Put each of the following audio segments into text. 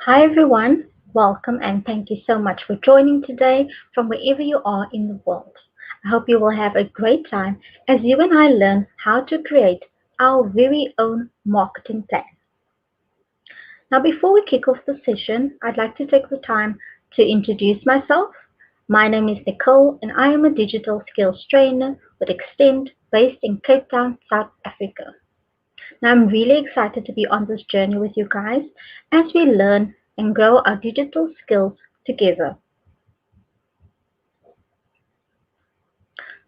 Hi everyone, welcome and thank you so much for joining today from wherever you are in the world. I hope you will have a great time as you and I learn how to create our very own marketing plan. Now, before we kick off the session, I'd like to take the time to introduce myself. My name is Nicole and I am a digital skills trainer with Extend based in Cape Town, South Africa. Now, I'm really excited to be on this journey with you guys as we learn and grow our digital skills together.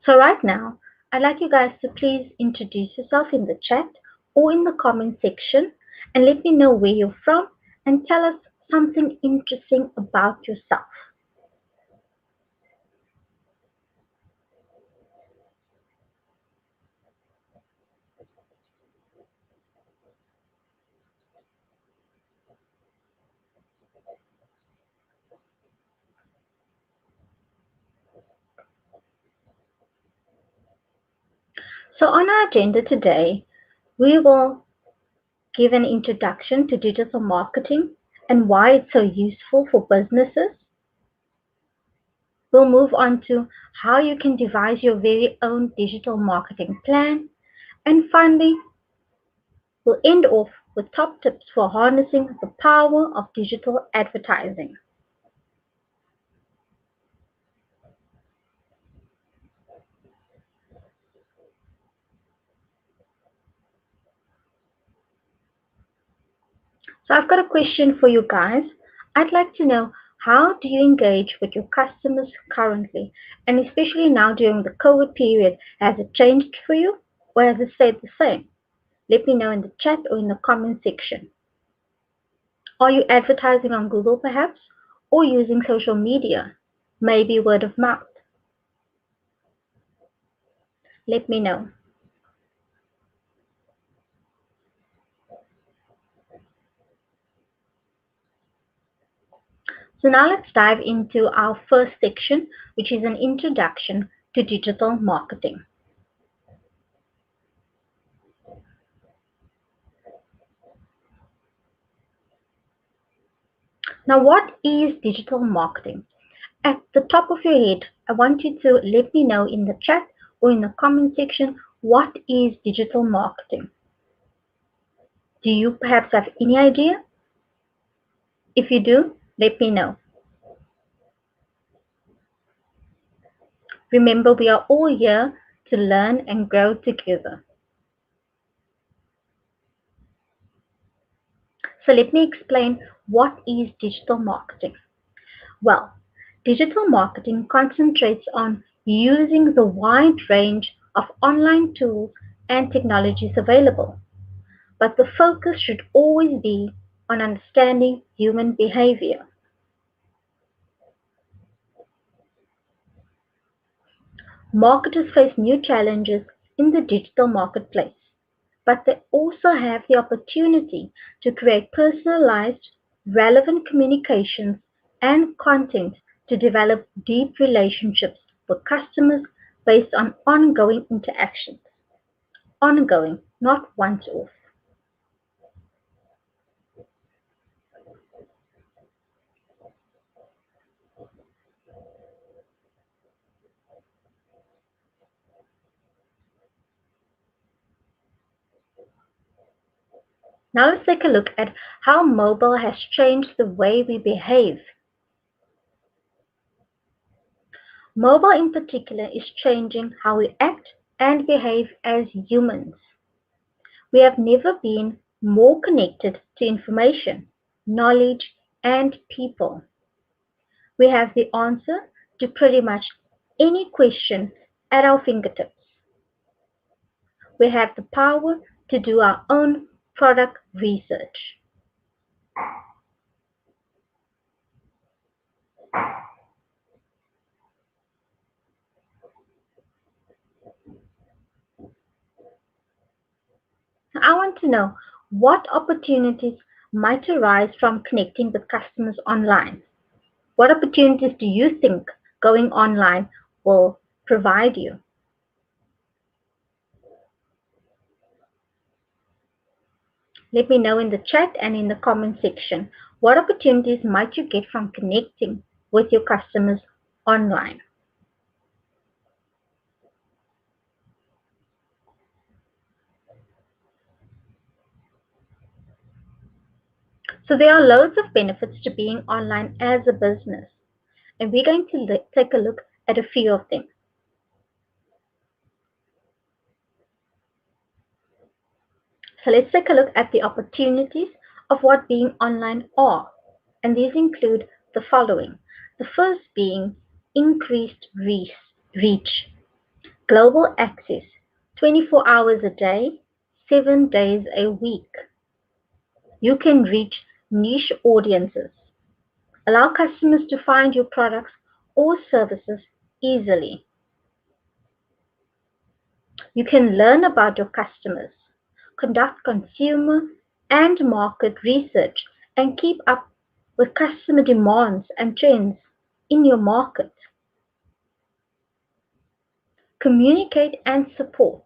So, right now, I'd like you guys to please introduce yourself in the chat or in the comment section and let me know where you're from and tell us something interesting about yourself. So, on our agenda today, we will give an introduction to digital marketing and why it's so useful for businesses. We'll move on to how you can devise your very own digital marketing plan. And finally, we'll end off with top tips for harnessing the power of digital advertising. So I've got a question for you guys. I'd like to know, how do you engage with your customers currently? And especially now during the COVID period, has it changed for you or has it stayed the same? Let me know in the chat or in the comment section. Are you advertising on Google perhaps or using social media? Maybe word of mouth. Let me know. So now let's dive into our first section, which is an introduction to digital marketing. Now, what is digital marketing? At the top of your head, I want you to let me know in the chat or in the comment section, what is digital marketing? Do you perhaps have any idea? If you do, let me know. Remember, we are all here to learn and grow together. So let me explain, what is digital marketing. Well, digital marketing concentrates on using the wide range of online tools and technologies available, but the focus should always be on understanding human behavior. Marketers face new challenges in the digital marketplace, but they also have the opportunity to create personalized, relevant communications and content to develop deep relationships with customers based on ongoing interactions. Ongoing, not once off. Now let's take a look at how mobile has changed the way we behave. Mobile in particular is changing how we act and behave as humans. We have never been more connected to information, knowledge, and people. We have the answer to pretty much any question at our fingertips. We have the power to do our own product research. I want to know, what opportunities might arise from connecting with customers online. What opportunities do you think going online will provide you? Let me know in the chat and in the comment section. What opportunities might you get from connecting with your customers online? So there are loads of benefits to being online as a business, and we're going to take a look at a few of them. So let's take a look at the opportunities of what being online are. And these include the following. The first being increased reach, global access, 24 hours a day, 7 days a week. You can reach niche audiences, allow customers to find your products or services easily. You can learn about your customers, conduct consumer and market research, and keep up with customer demands and trends in your market. Communicate and support.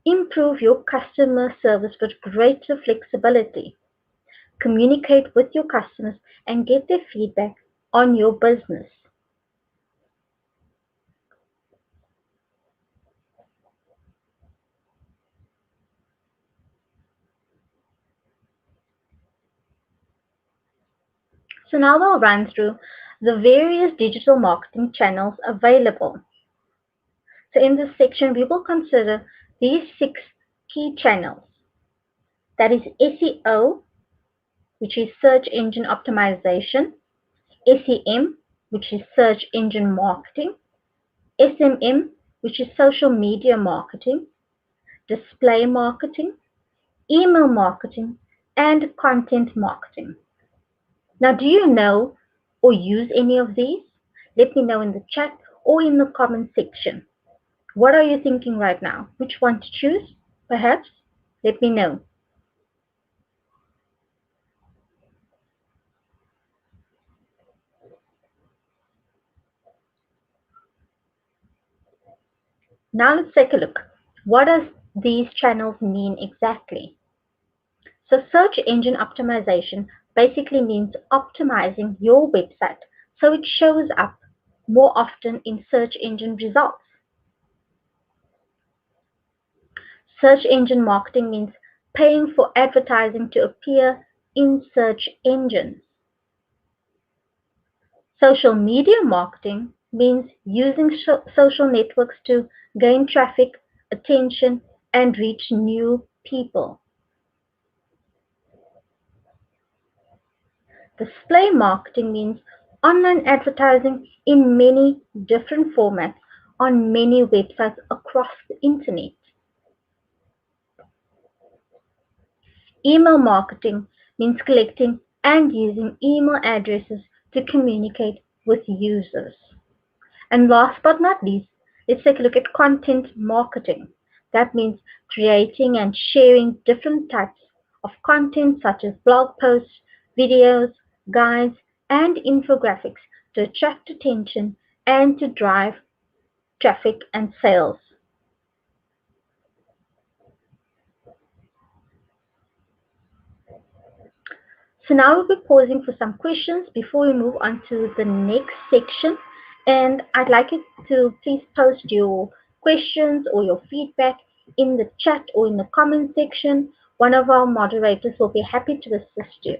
Improve your customer service with greater flexibility. Communicate with your customers and get their feedback on your business. So now we'll run through the various digital marketing channels available. So in this section, we will consider these 6 key channels. That is SEO, which is search engine optimization, SEM, which is search engine marketing, SMM, which is social media marketing, display marketing, email marketing, and content marketing. Now, do you know or use any of these? Let me know in the chat or in the comment section. What are you thinking right now? Which one to choose? Perhaps? Let me know. Now let's take a look. What does these channels mean exactly? So search engine optimization basically means optimizing your website so it shows up more often in search engine results. Search engine marketing means paying for advertising to appear in search engines. Social media marketing means using social networks to gain traffic, attention, and reach new people. Display marketing means online advertising in many different formats on many websites across the internet. Email marketing means collecting and using email addresses to communicate with users. And last but not least, let's take a look at content marketing. That means creating and sharing different types of content such as blog posts, videos, guides, and infographics to attract attention and to drive traffic and sales. So now we'll be pausing for some questions before we move on to the next section. And I'd like you to please post your questions or your feedback in the chat or in the comment section. One of our moderators will be happy to assist you.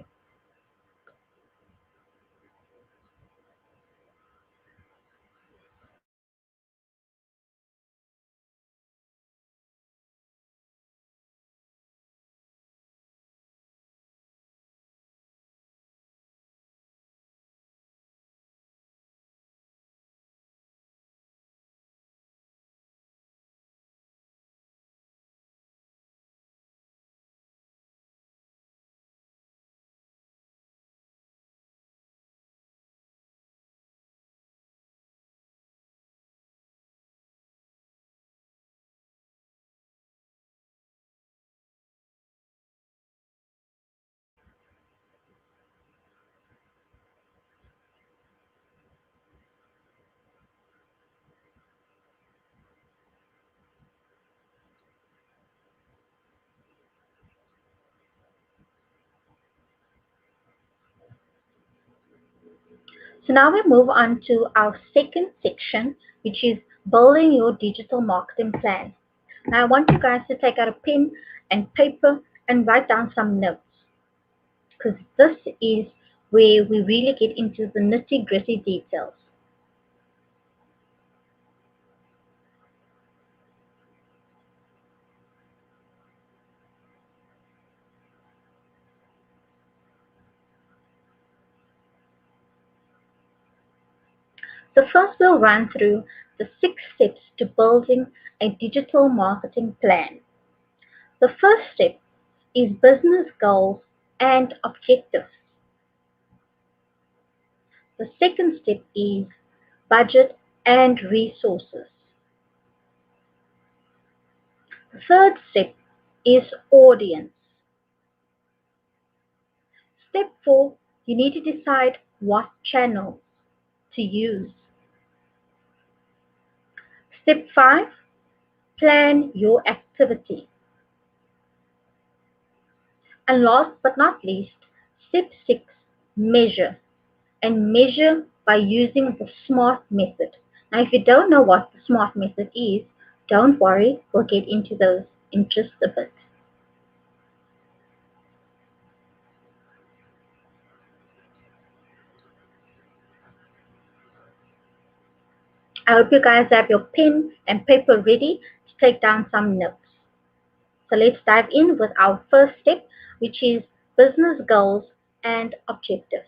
So now we move on to our second section, which is building your digital marketing plan. Now I want you guys to take out a pen and paper and write down some notes because this is where we really get into the nitty gritty details. So first we'll run through the 6 steps to building a digital marketing plan. The first step is business goals and objectives. The second step is budget and resources. The third step is audience. Step 4, you need to decide what channels to use. Step 5, plan your activity. And last but not least, step 6, measure. And measure by using the SMART method. Now, if you don't know what the SMART method is, don't worry, we'll get into those in just a bit. I hope you guys have your pen and paper ready to take down some notes. So let's dive in with our first step, which is business goals and objectives.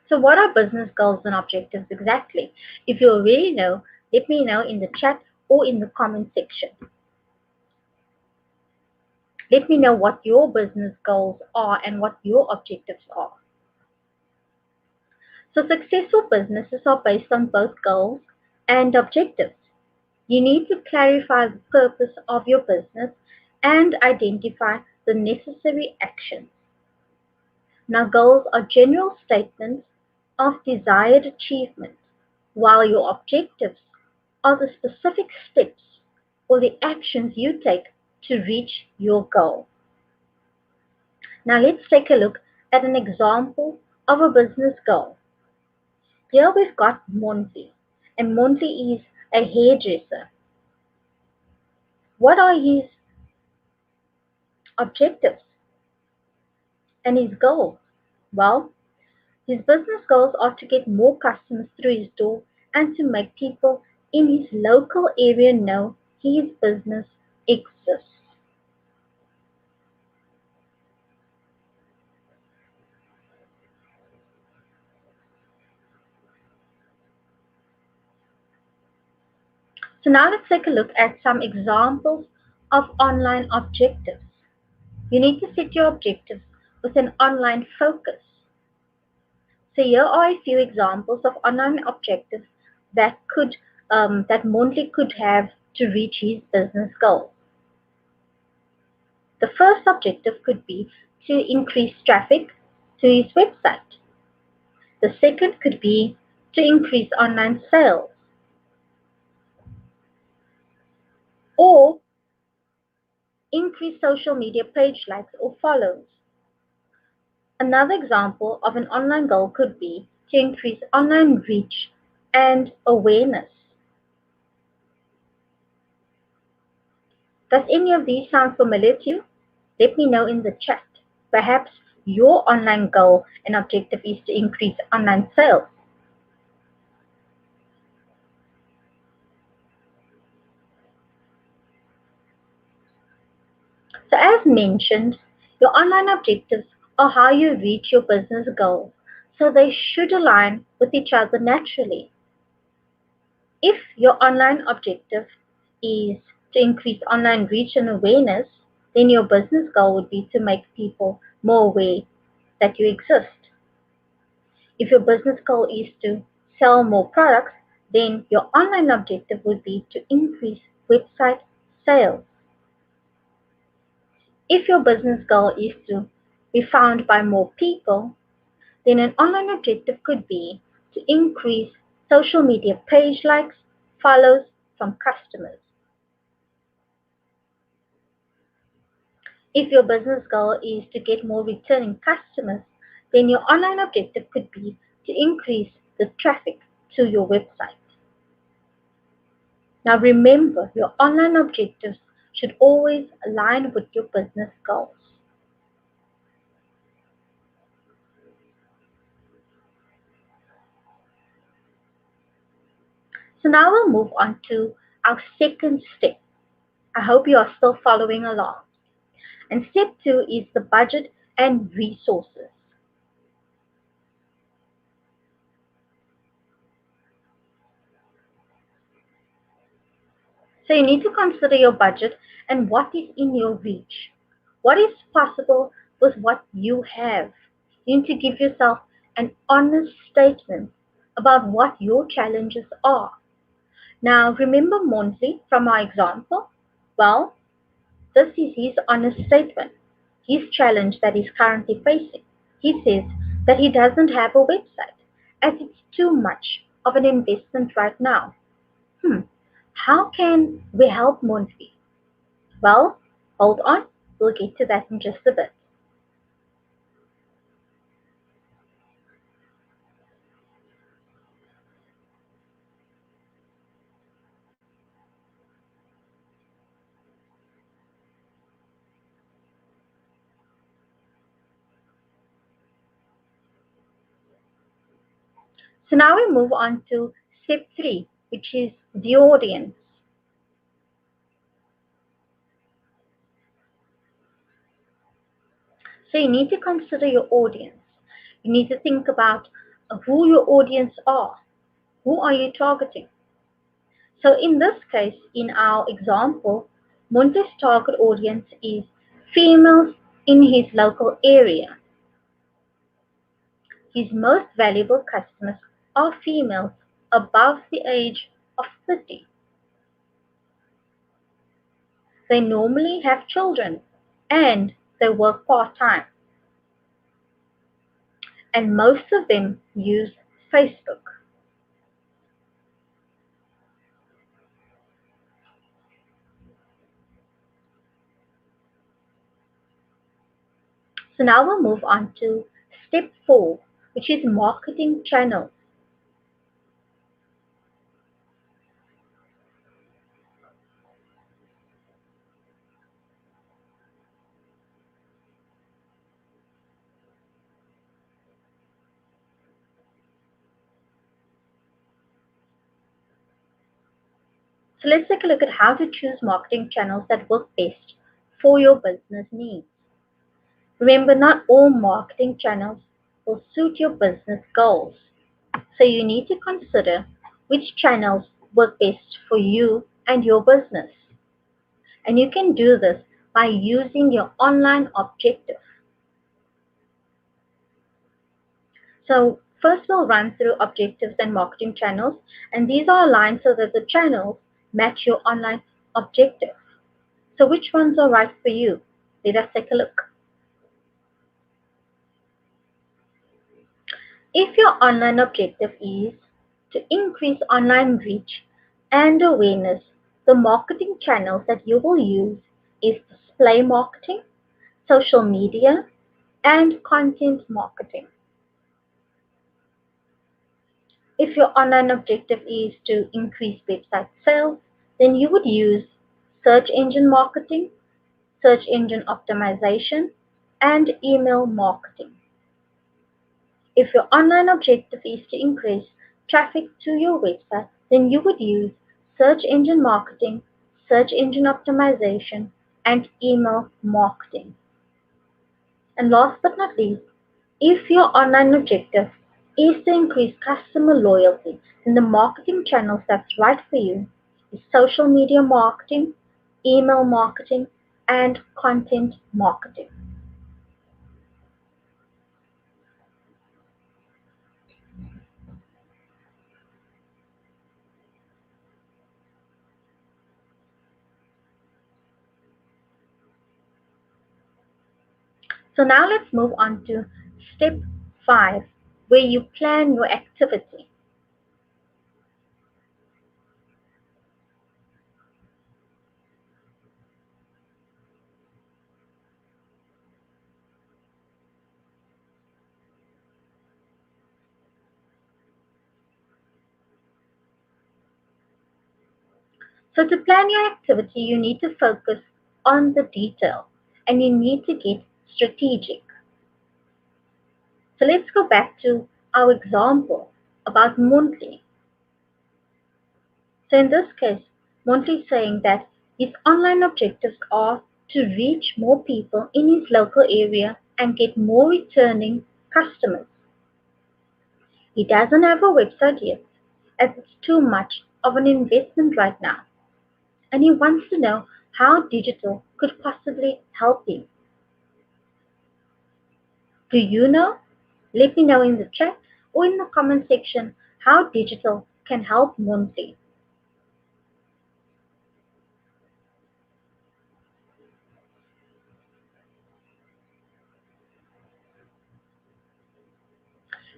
So what are business goals and objectives exactly? If you already know, let me know in the chat or in the comment section. Let me know what your business goals are and what your objectives are. So successful businesses are based on both goals and objectives. You need to clarify the purpose of your business and identify the necessary actions. Now, goals are general statements of desired achievement, while your objectives are the specific steps or the actions you take to reach your goal. Now, let's take a look at an example of a business goal. Here we've got Monty, and Monty is a hairdresser. What are his objectives and his goals? Well, his business goals are to get more customers through his door and to make people in his local area know his business exists. So now let's take a look at some examples of online objectives. You need to set your objectives with an online focus. So here are a few examples of online objectives that Monty could have to reach his business goal. The first objective could be to increase traffic to his website. The second could be to increase online sales or increase social media page likes or follows. Another example of an online goal could be to increase online reach and awareness. Does any of these sound familiar to you? Let me know in the chat. Perhaps your online goal and objective is to increase online sales. So as mentioned, your online objectives are how you reach your business goals. So they should align with each other naturally. If your online objective is to increase online reach and awareness, then your business goal would be to make people more aware that you exist. If your business goal is to sell more products, then your online objective would be to increase website sales. If your business goal is to be found by more people, then an online objective could be to increase social media page likes, follows from customers. If your business goal is to get more returning customers, then your online objective could be to increase the traffic to your website. Now remember, your online objectives should always align with your business goals. So now we'll move on to our second step. I hope you are still following along. And step two is the budget and resources. So you need to consider your budget and what is in your reach. What is possible with what you have? You need to give yourself an honest statement about what your challenges are. Now, remember Monty from our example? Well, this is his honest statement, his challenge that he's currently facing. He says that he doesn't have a website as it's too much of an investment right now. Hmm, how can we help Monty? Well, hold on, we'll get to that in just a bit. So now we move on to step three, which is the audience. So you need to consider your audience. You need to think about who your audience are. Who are you targeting? So in this case, in our example, Monte's target audience is females in his local area. His most valuable customers are females above the age of 30. They normally have children and they work part-time. And most of them use Facebook. So now we'll move on to step four, which is marketing channels. So let's take a look at how to choose marketing channels that work best for your business needs. Remember, not all marketing channels will suit your business goals. So you need to consider which channels work best for you and your business. And you can do this by using your online objective. So first we'll run through objectives and marketing channels, and these are aligned so that the channels match your online objective. So which ones are right for you? Let us take a look. If your online objective is to increase online reach and awareness, the marketing channels that you will use is display marketing, social media, and content marketing. If your online objective is to increase website sales, then you would use search engine marketing, search engine optimization, and email marketing. If your online objective is to increase traffic to your website, then you would use search engine marketing, search engine optimization, and email marketing. And last but not least, if your online objective is to increase customer loyalty, then the marketing channels that's right for you is social media marketing, email marketing, and content marketing. So now let's move on to step 5, where you plan your activity. So, to plan your activity, you need to focus on the detail and you need to get strategic. So, let's go back to our example about monthly. So, in this case, Monty is saying that his online objectives are to reach more people in his local area and get more returning customers. He doesn't have a website yet, as it's too much of an investment right now, and he wants to know how digital could possibly help him. Do you know? Let me know in the chat or in the comment section how digital can help Monty.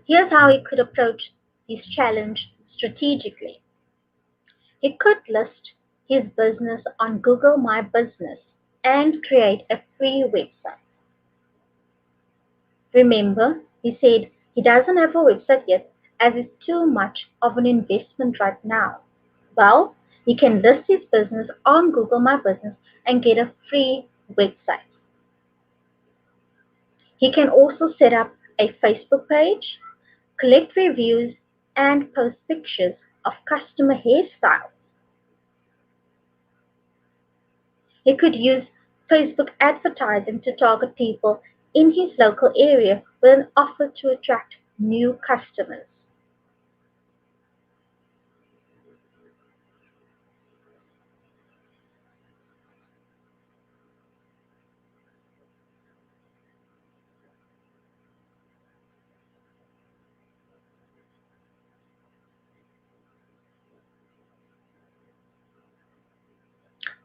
Here's how he could approach his challenge strategically. He could list his business on Google My Business and create a free website. Remember, he said he doesn't have a website yet as it's too much of an investment right now. Well, he can list his business on Google My Business and get a free website. He can also set up a Facebook page, collect reviews, and post pictures of customer hairstyles. He could use Facebook advertising to target people in his local area with an offer to attract new customers.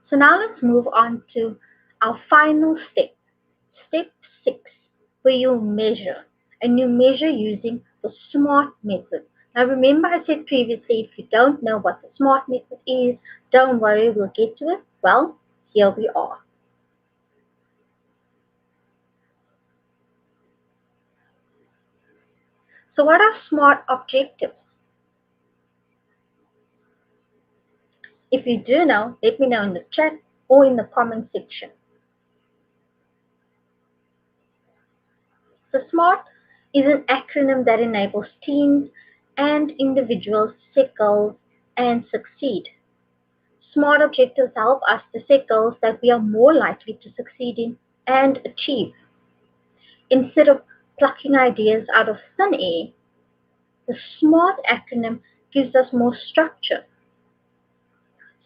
So now let's move on to our final step, step 6, where you measure. And you measure using the SMART method. Now remember I said previously, if you don't know what the SMART method is, don't worry, we'll get to it. Well, here we are. So what are SMART objectives? If you do know, let me know in the chat or in the comment section. So SMART is an acronym that enables teams and individuals to set goals and succeed. SMART objectives help us to set goals that we are more likely to succeed in and achieve. Instead of plucking ideas out of thin air, the SMART acronym gives us more structure.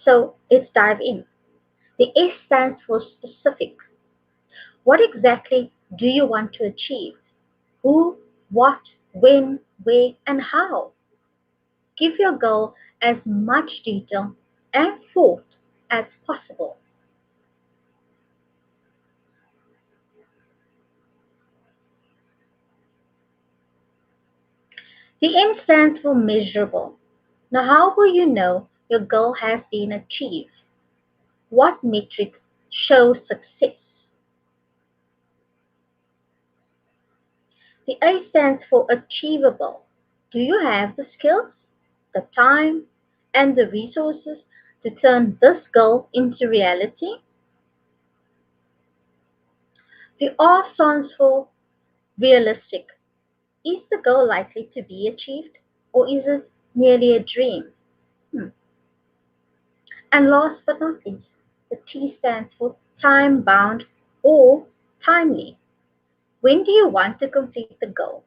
So let's dive in. The S stands for specific. What exactly do you want to achieve? Who, what, when, where, and how? Give your goal as much detail and thought as possible. The M stands for measurable. Now, how will you know your goal has been achieved? What metrics show success? The A stands for achievable. Do you have the skills, the time, and the resources to turn this goal into reality? The R stands for realistic. Is the goal likely to be achieved, or is it merely a dream? Hmm. And last but not least, the T stands for time bound or timely. When do you want to complete the goal?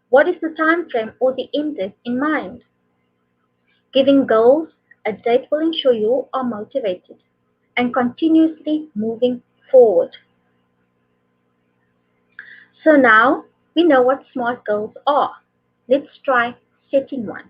What is the time frame or the end date in mind? Giving goals a date will ensure you are motivated and continuously moving forward. So now we know what SMART goals are. Let's try setting one.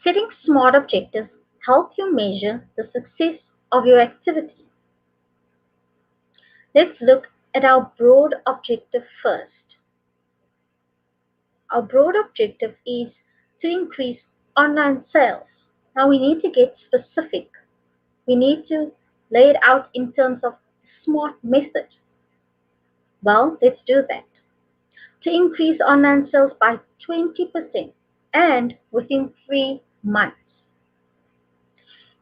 Setting SMART objectives help you measure the success of your activity. Let's look at our broad objective first. Our broad objective is to increase online sales. Now we need to get specific. We need to lay it out in terms of smart method. Well, let's do that. To increase online sales by 20% and within 3 months.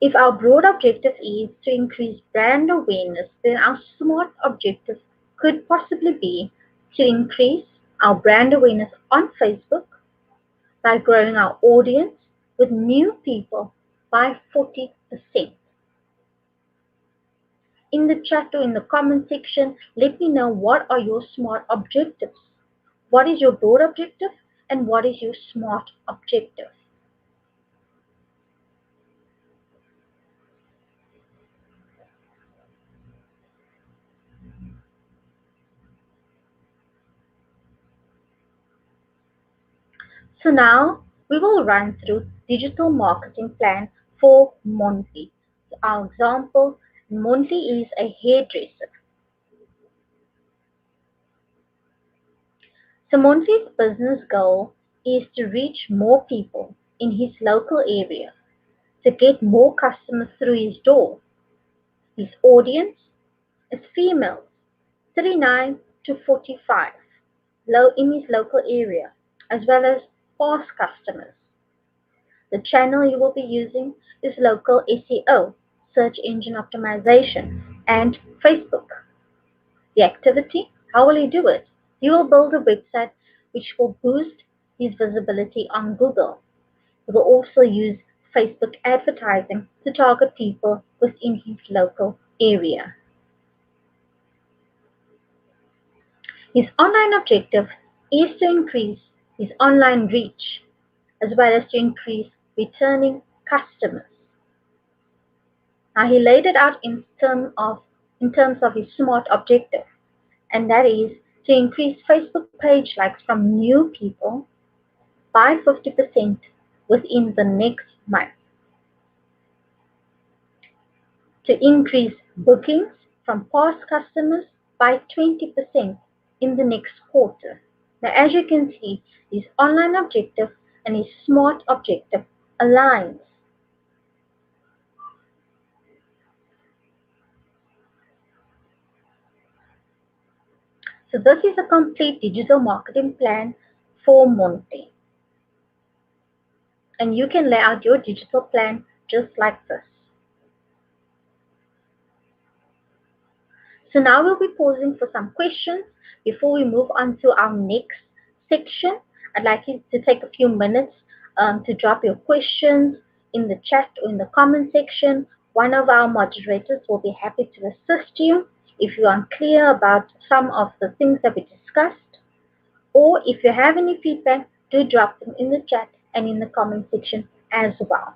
If our broad objective is to increase brand awareness, then our smart objective could possibly be to increase our brand awareness on Facebook by growing our audience with new people by 40%. In the chat or in the comment section, let me know what are your SMART objectives. What is your broad objective and what is your SMART objective? So now we will run through digital marketing plan for Monty. So our example, Monty is a hairdresser. So Monty's business goal is to reach more people in his local area to get more customers through his door. His audience is females 39 to 45 in his local area, as well as past customers. The channel you will be using is local SEO, search engine optimization, and Facebook. The activity, how will you do it? You will build a website which will boost his visibility on Google. You will also use Facebook advertising to target people within his local area. His online objective is to increase his online reach as well as to increase returning customers. Now he laid it out in terms of his SMART objective, and that is to increase Facebook page likes from new people by 50% within the next month, to increase bookings from past customers by 20% in the next quarter. Now, as you can see, his online objective and his SMART objective aligns. So this is a complete digital marketing plan for Monte. And you can lay out your digital plan just like this. So now we'll be pausing for some questions before we move on to our next section. I'd like you to take a few minutes to drop your questions in the chat or in the comment section. One of our moderators will be happy to assist you if you're unclear about some of the things that we discussed, or if you have any feedback, do drop them in the chat and in the comment section as well.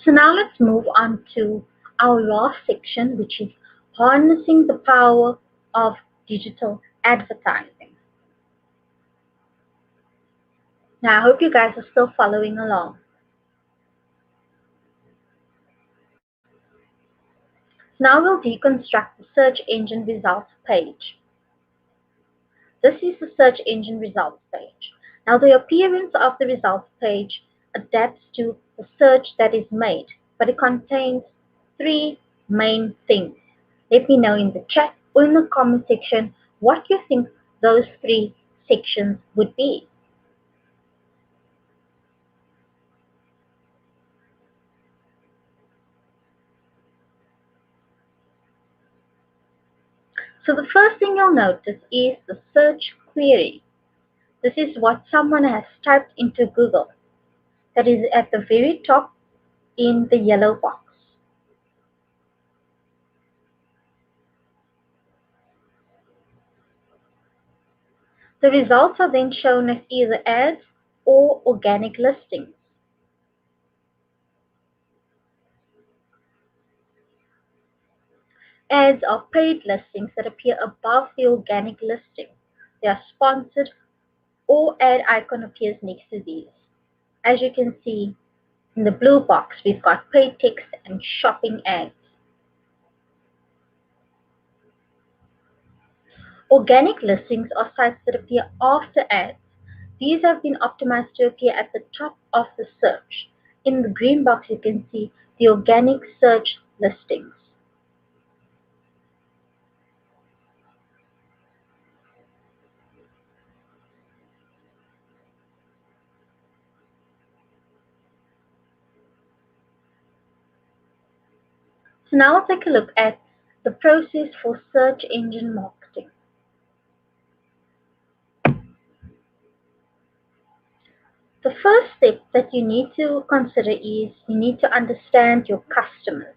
So now let's move on to our last section, which is harnessing the power of digital advertising. Now I hope you guys are still following along. Now we'll deconstruct the search engine results page. This is the search engine results page. Now the appearance of the results page adapts to the search that is made, but it contains three main things. Let me know in the chat or in the comment section what you think those three sections would be. So the first thing you'll notice is the search query. This is what someone has typed into Google. That is at the very top in the yellow box. The results are then shown as either ads or organic listings. Ads are paid listings that appear above the organic listing. They are sponsored or ad icon appears next to these. As you can see in the blue box, we've got paid text and shopping ads. Organic listings are sites that appear after ads. These have been optimized to appear at the top of the search. In the green box, you can see the organic search listings. So now let's take a look at the process for search engine marketing. The first step that you need to consider is you need to understand your customers.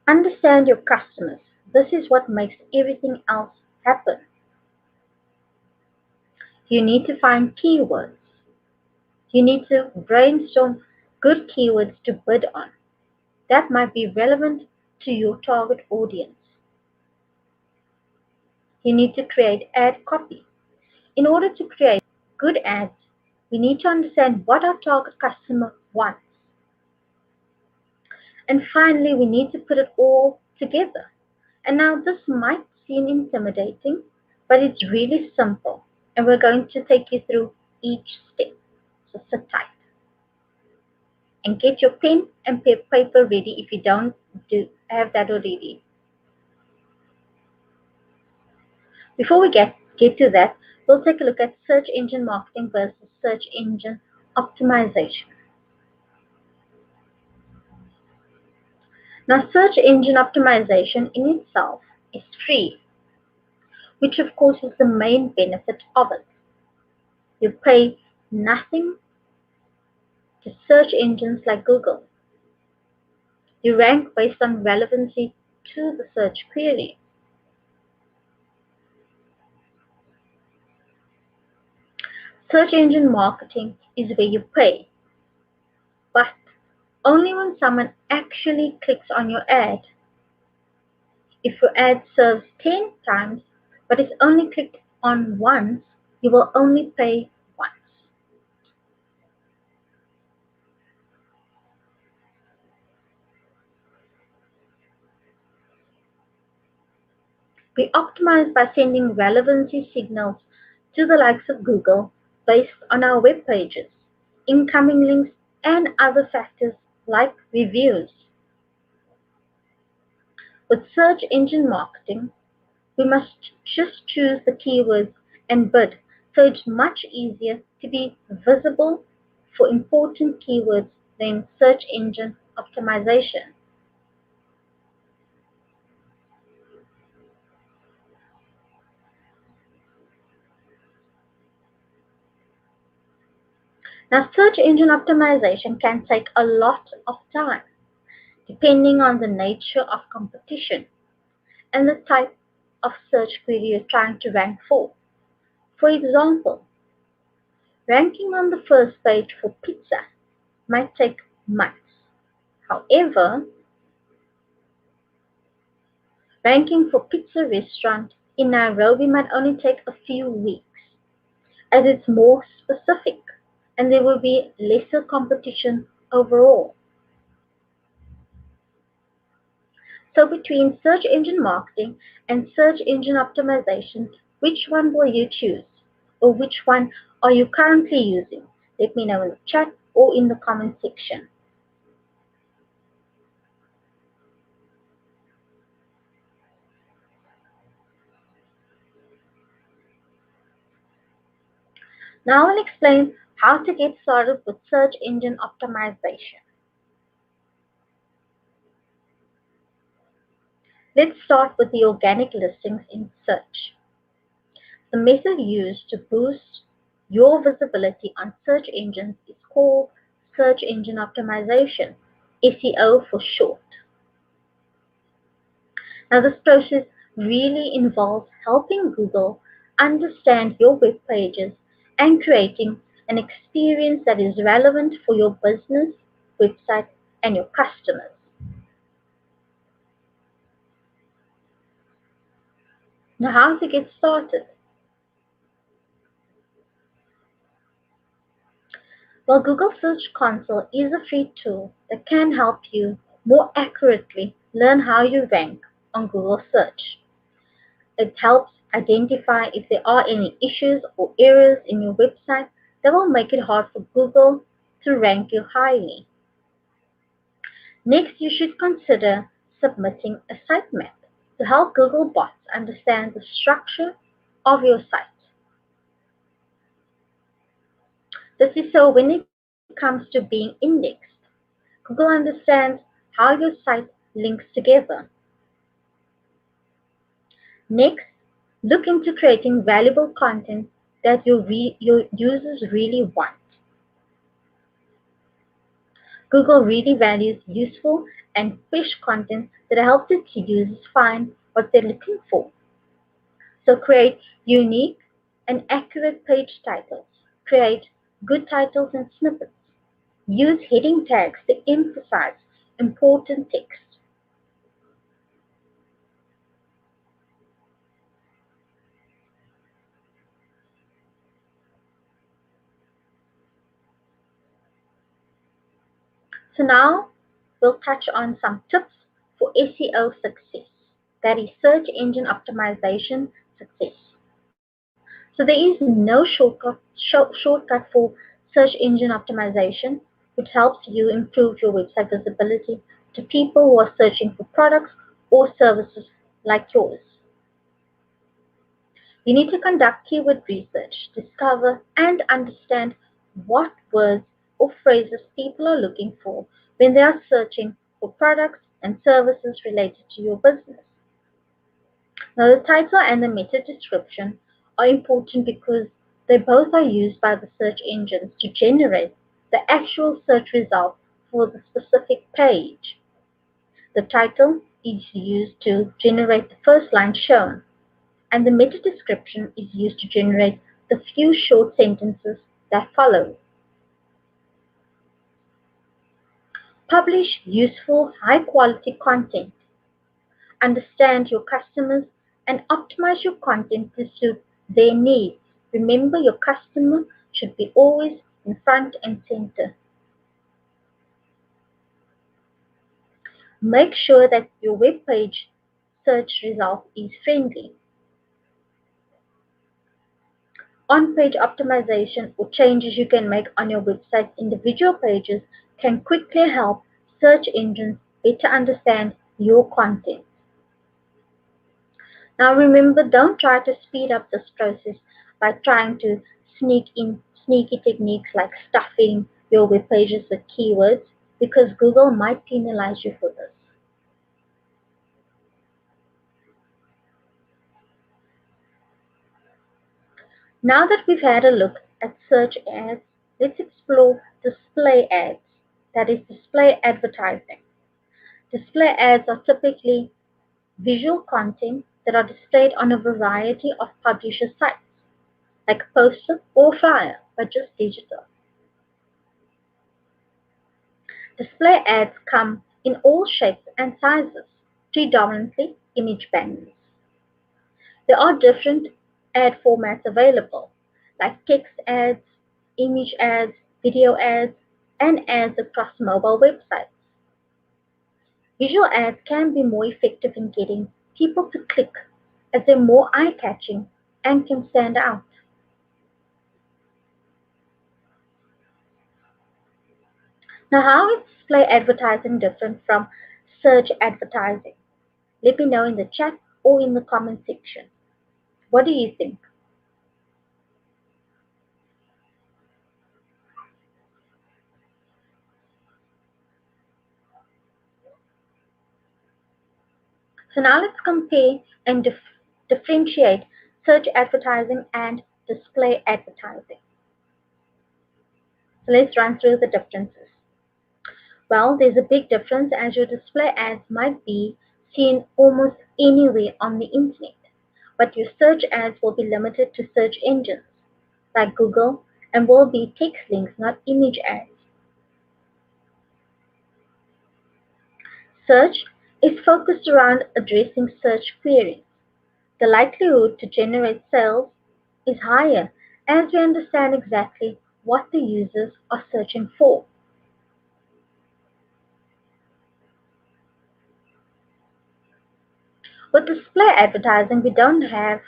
Understand your customers. This is what makes everything else happen. You need to find keywords. You need to brainstorm good keywords to bid on that might be relevant to your target audience. You need to create ad copy. In order to create good ads, we need to understand what our target customer wants. And finally, we need to put it all together. And now this might seem intimidating, but it's really simple. And we're going to take you through each step. So sit tight and get your pen and paper ready if you don't have that already. Before we get to that, we'll take a look at search engine marketing versus search engine optimization. Now, search engine optimization in itself is free, which of course is the main benefit of it. You pay nothing to search engines like Google. You rank based on relevancy to the search query. Search engine marketing is where you pay, but only when someone actually clicks on your ad. If your ad serves 10 times but is only clicked on once, you will only pay once. We optimize by sending relevancy signals to the likes of Google based on our web pages, incoming links, and other factors like reviews. With search engine marketing, we must just choose the keywords and bid, so it's much easier to be visible for important keywords than search engine optimization. Now, search engine optimization can take a lot of time, depending on the nature of competition and the type of search query you're trying to rank for. For example, ranking on the first page for pizza might take months. However, ranking for pizza restaurant in Nairobi might only take a few weeks, as it's more specific and there will be lesser competition overall. So between search engine marketing and search engine optimization, which one will you choose? Or which one are you currently using? Let me know in the chat or in the comment section. Now I'll explain how to get started with search engine optimization. Let's start with the organic listings in search. The method used to boost your visibility on search engines is called search engine optimization, SEO for short. Now, this process really involves helping Google understand your web pages and creating an experience that is relevant for your business, website, and your customers. Now, how to get started? Well, Google Search Console is a free tool that can help you more accurately learn how you rank on Google Search. It helps identify if there are any issues or errors in your website that will make it hard for Google to rank you highly. Next, you should consider submitting a sitemap to help Google bots understand the structure of your site. This is so when it comes to being indexed, Google understands how your site links together. Next, look into creating valuable content that your users really want. Google really values useful and fresh content that helps its users find what they're looking for. So create unique and accurate page titles. Create good titles and snippets. Use heading tags to emphasize important text. So now we'll touch on some tips for SEO success. That is search engine optimization success. So there is no shortcut for search engine optimization, which helps you improve your website visibility to people who are searching for products or services like yours. You need to conduct keyword research, discover and understand what words or phrases people are looking for when they are searching for products and services related to your business. Now, the title and the meta description are important because they both are used by the search engines to generate the actual search result for the specific page. The title is used to generate the first line shown, and the meta description is used to generate the few short sentences that follow. Publish useful, high quality content. Understand your customers and optimize your content to suit their needs. Remember, your customer should be always in front and center. Make sure that your web page search result is friendly. On-page optimization or changes you can make on your website's individual pages can quickly help search engines better understand your content. Now remember, don't try to speed up this process by trying to sneak in sneaky techniques like stuffing your web pages with keywords because Google might penalize you for this. Now that we've had a look at search ads, let's explore display ads, that is display advertising. Display ads are typically visual content that are displayed on a variety of publisher sites, like a poster or flyer, but just digital. Display ads come in all shapes and sizes, predominantly image banners. There are different ad formats available, like text ads, image ads, video ads, and ads across mobile websites. Visual ads can be more effective in getting people to click as they're more eye-catching and can stand out. Now, how is display advertising different from search advertising? Let me know in the chat or in the comment section. What do you think? So now let's compare and differentiate search advertising and display advertising. So let's run through the differences. Well, there's a big difference as your display ads might be seen almost anywhere on the internet, but your search ads will be limited to search engines like Google and will be text links, not image ads. Search is focused around addressing search queries. The likelihood to generate sales is higher as we understand exactly what the users are searching for. With display advertising, we don't have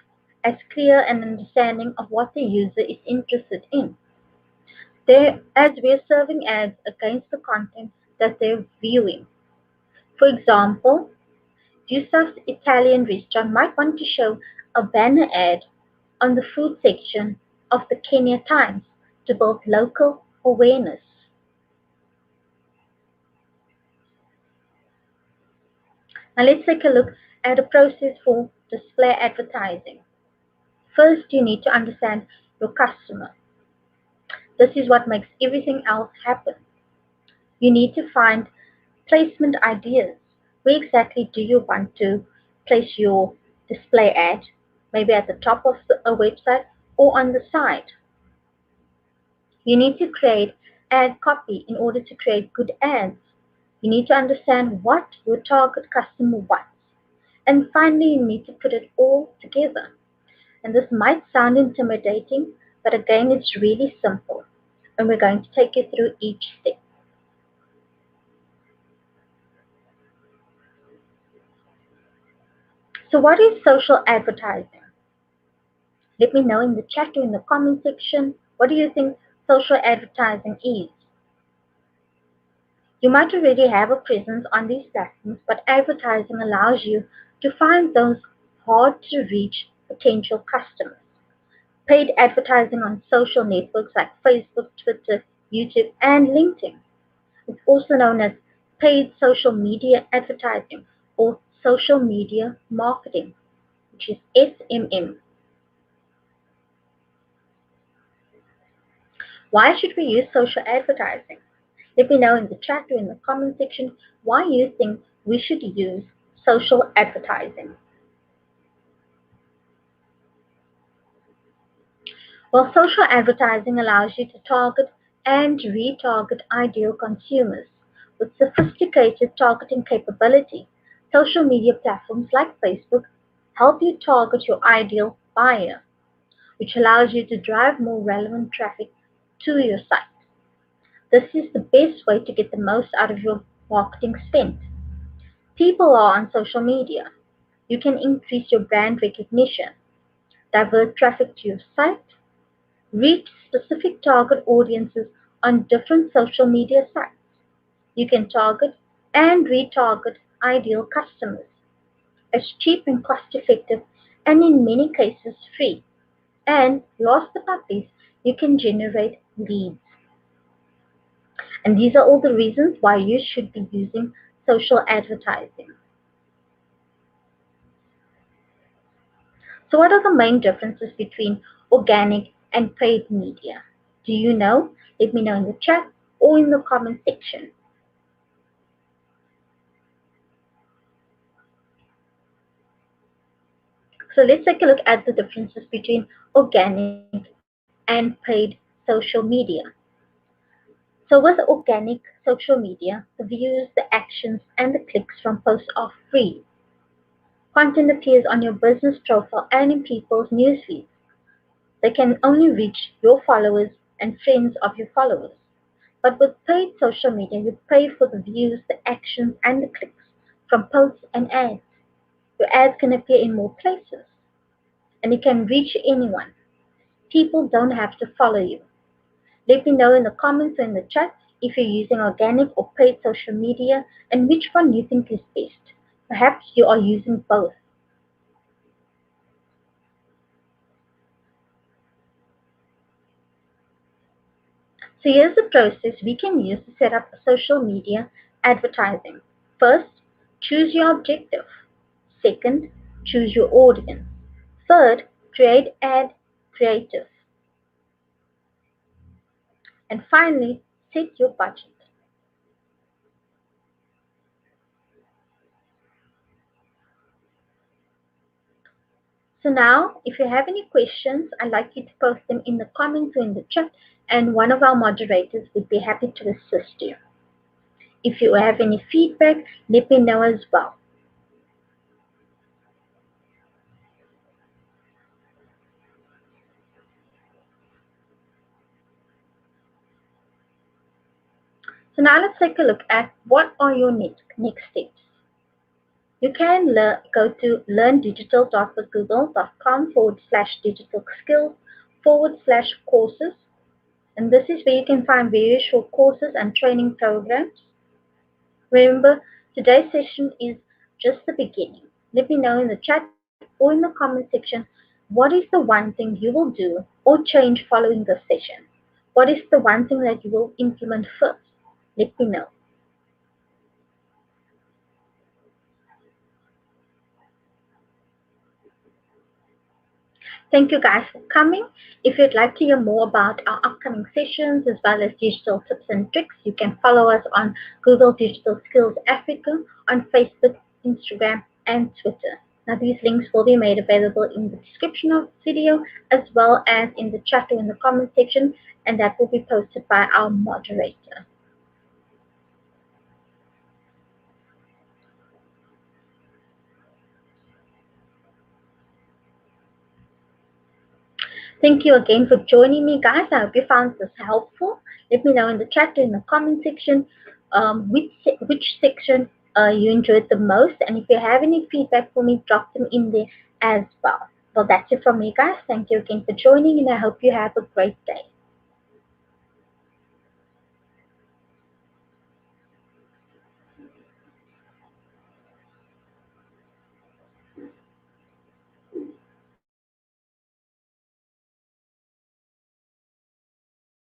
as clear an understanding of what the user is interested in. As we're serving ads against the content that they're viewing. For example, Yusuf's Italian restaurant might want to show a banner ad on the food section of the Kenya Times to build local awareness. Now let's take a look at a process for display advertising. First, you need to understand your customer. This is what makes everything else happen. You need to find placement ideas. Where exactly do you want to place your display ad? Maybe at the top of a website or on the side. You need to create ad copy in order to create good ads. You need to understand what your target customer wants. And finally, you need to put it all together. And this might sound intimidating, but again, it's really simple. And we're going to take you through each step. So, what is social advertising? Let me know in the chat or in the comment section. What do you think social advertising is? You might already have a presence on these platforms, but advertising allows you to find those hard to reach potential customers. Paid advertising on social networks like Facebook, Twitter, YouTube, and LinkedIn. It's also known as paid social media advertising or social media marketing, which is SMM. Why should we use social advertising? Let me know in the chat or in the comment section why you think we should use social advertising. Well, social advertising allows you to target and retarget ideal consumers. With sophisticated targeting capability, social media platforms like Facebook help you target your ideal buyer, which allows you to drive more relevant traffic to your site. This is the best way to get the most out of your marketing spend. People are on social media. You can increase your brand recognition, divert traffic to your site, reach specific target audiences on different social media sites. You can target and retarget ideal customers. It's cheap and cost effective and in many cases free. And last but not least, you can generate leads. And these are all the reasons why you should be using social advertising. So, what are the main differences between organic and paid media? Do you know? Let me know in the chat or in the comment section. So, let's take a look at the differences between organic and paid social media. So, with organic social media, the views, the actions, and the clicks from posts are free. Content appears on your business profile and in people's newsfeeds. They can only reach your followers and friends of your followers. But with paid social media, you pay for the views, the actions, and the clicks from posts and ads. Your ads can appear in more places, and you can reach anyone. People don't have to follow you. Let me know in the comments or in the chat if you're using organic or paid social media and which one you think is best. Perhaps you are using both. So here's the process we can use to set up social media advertising. First, choose your objective. Second, choose your audience. Third, create ad creative. And finally, set your budget. So now, if you have any questions, I'd like you to post them in the comments or in the chat, and one of our moderators would be happy to assist you. If you have any feedback, let me know as well. So now let's take a look at what are your next steps. You can go to learndigital.google.com/digital skills /courses. And this is where you can find various short courses and training programs. Remember, today's session is just the beginning. Let me know in the chat or in the comment section what is the one thing you will do or change following this session. What is the one thing that you will implement first? Let me know. Thank you guys for coming. If you'd like to hear more about our upcoming sessions as well as digital tips and tricks, you can follow us on Google Digital Skills Africa, on Facebook, Instagram, and Twitter. Now, these links will be made available in the description of the video as well as in the chat or in the comment section, and that will be posted by our moderator. Thank you again for joining me, guys. I hope you found this helpful. Let me know in the chat or in the comment section which section you enjoyed the most. And if you have any feedback for me, drop them in there as well. Well, that's it from me, guys. Thank you again for joining, and I hope you have a great day.